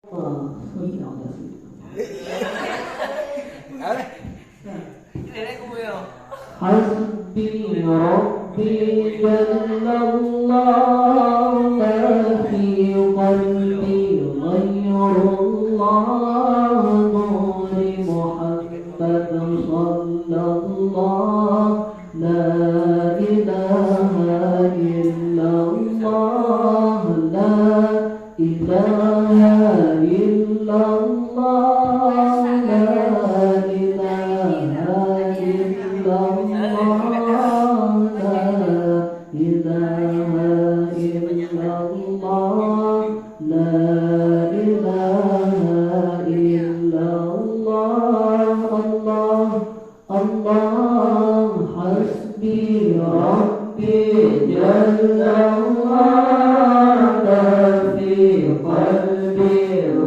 소리 나왔습니다. حسبي ربي جل الله ما في قلبي غير الله نور محمد صلى الله لا إله إلا الله لا إله إلا الله لا إله إلا الله لا إله إلا الله لا إله إلا الله الله الله حسبي ربي جل الله ما في قلبي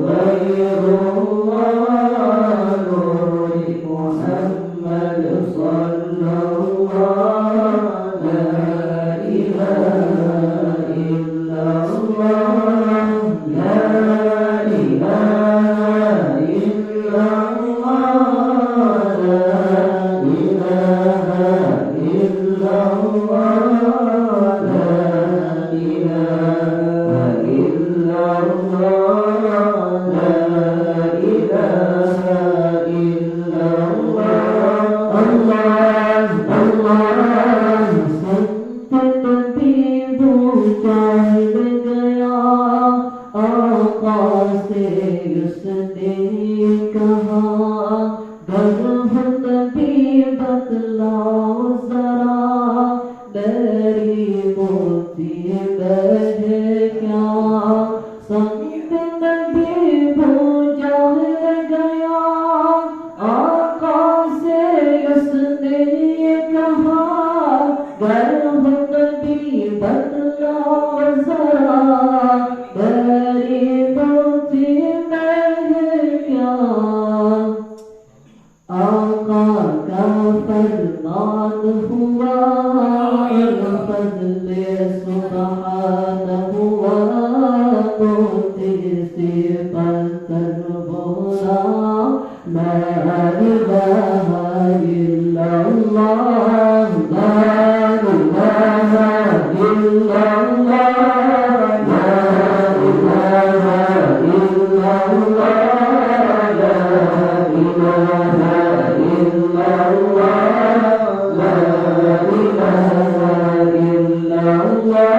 غير الله نور محمد صلى الله لا إله إلا الله لا إله إلا الله لا إله إلا الله لا إله إلا الله لا إله إلا الله الله الله संत भी भूचाल गया आका से उसने कहा गर्भत भी बतलाओ जरा मेरी मोती बहे क्या संत भी भूचाल गया आका से उसने कहा गर्भत भी बतलाओ जरा मेरी मोती बहे क्या आका का फरमान हुआ फजले सुबहान हुआ मोती से पत्थर बोला ला इलाहा इल्लल्लाह ला इलाहा इल्लल्लाह ला इलाहा इल्लल्लाह ला इलाहा इल्लल्लाह ला इलाहा इल्लल्लाह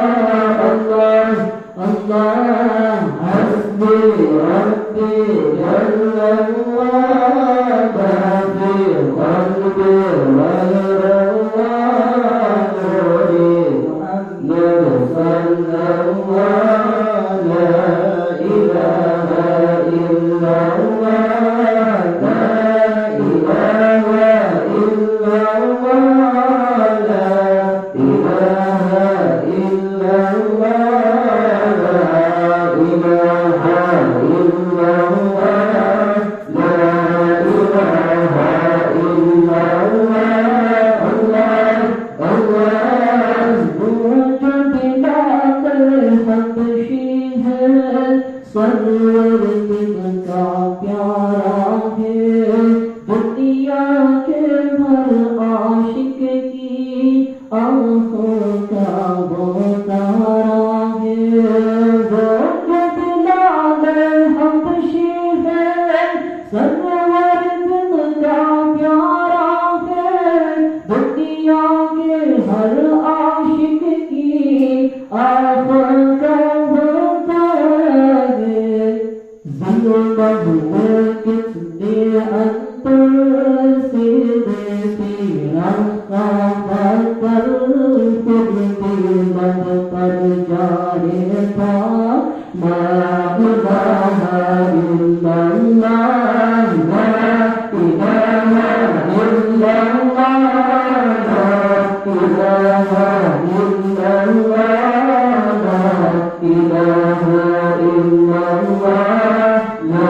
अल्लाह अल्लाह हस्बी रब्बी जल अल्लाह मा फी क़ल्बी गैर अल्लाह नूरी मुहम्मद सल्लल्लाह ला इलाहा इल्लल्लाह ला इलाहा इल्लल्लाह ला इलाहा इल्लल्लाह ला इलाहा इल्लल्लाह ला इलाहा इल्लल्लाह अल्लाह अल्लाह मुझ बिना हबशी है सरवर का प्यारा है दुनिया के हर आशिक की आंखों का वो तारा है वो बिलाल हबशी है सरवर का प्यारा है दुनिया के हर आशिक की आंखों का वो तारा है ज़िंदग में कितने अंतर से तेरा का पर खुद दिलत पर जाने था ला इलाहा इल्लल्लाह ला इलाहा इल्लल्लाह ला इलाहा इल्लल्लाह ला इलाहा इल्लल्लाह ला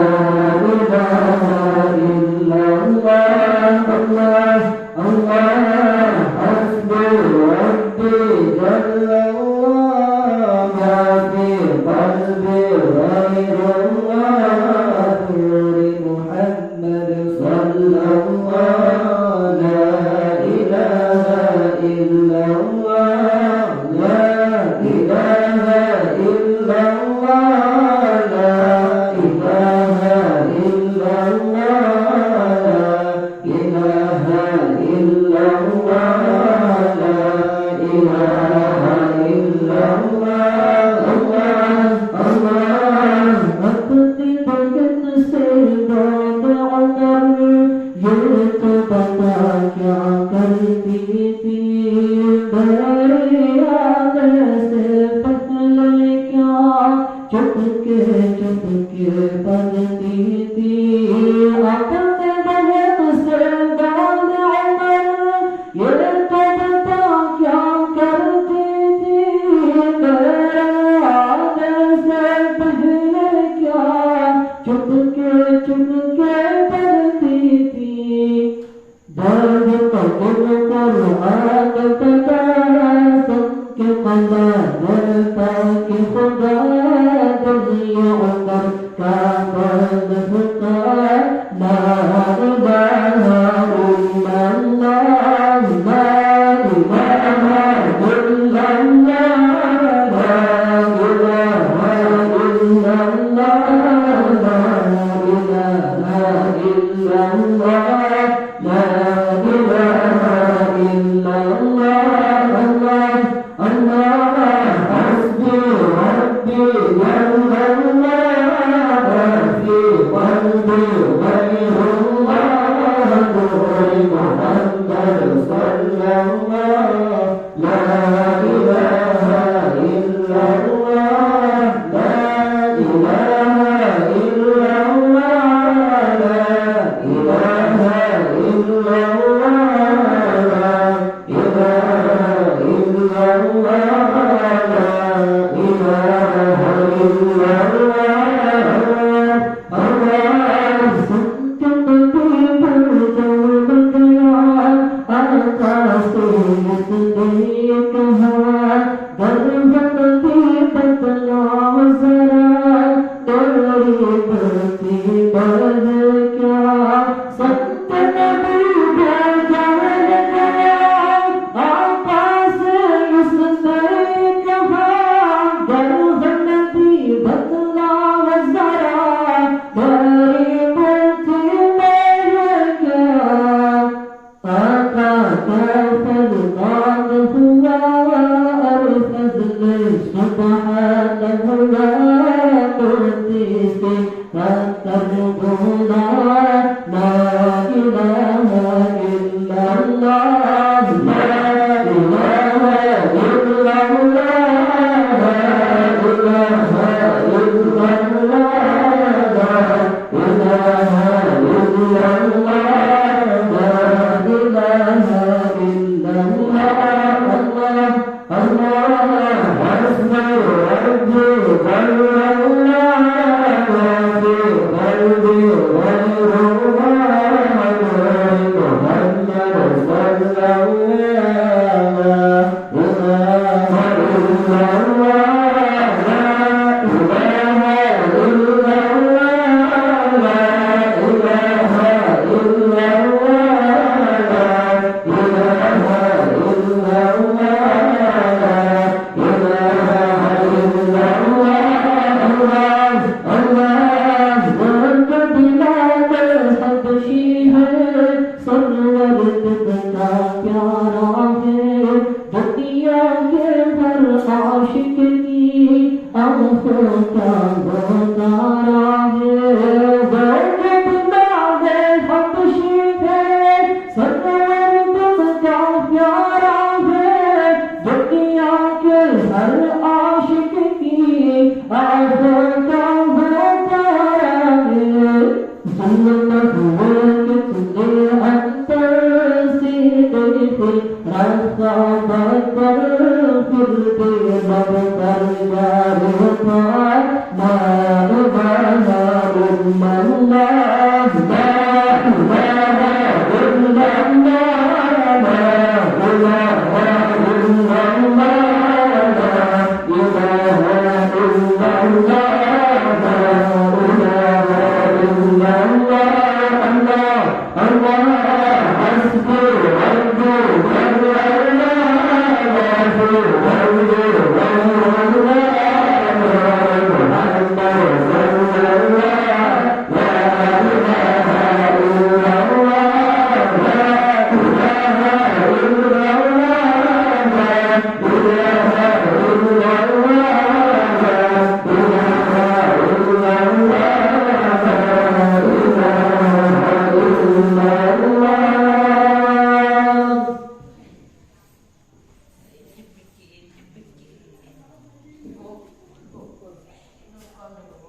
पढ़ती थी अपने बहन से दाद उमर, ये तो बता क्या करती थी मेरे आने से पहले क्या चुपके चुपके पढ़ती थी। दर्द पकड़ कर आग पता सुन के मजा डरता कि खुदा दुनिया उमर का दर्द हुआ। ला इलाहा इल्लल्लाह ला इलाहा इल्लल्लाह ला इलाहा इल्लल्लाह ला इलाहा इल्लल्लाह ला इलाहा इल्लल्लाह। अल्लाह अल्लाह हस्बी रब्बी जल्लल्लाह रब्बी वल्दी गैरुल्लाह नूरी मुहम्मद सल्लल्लाह ला इलाहा इल्लल्लाह ला इलाहा इल्लल्लाह ला इलाहा Allah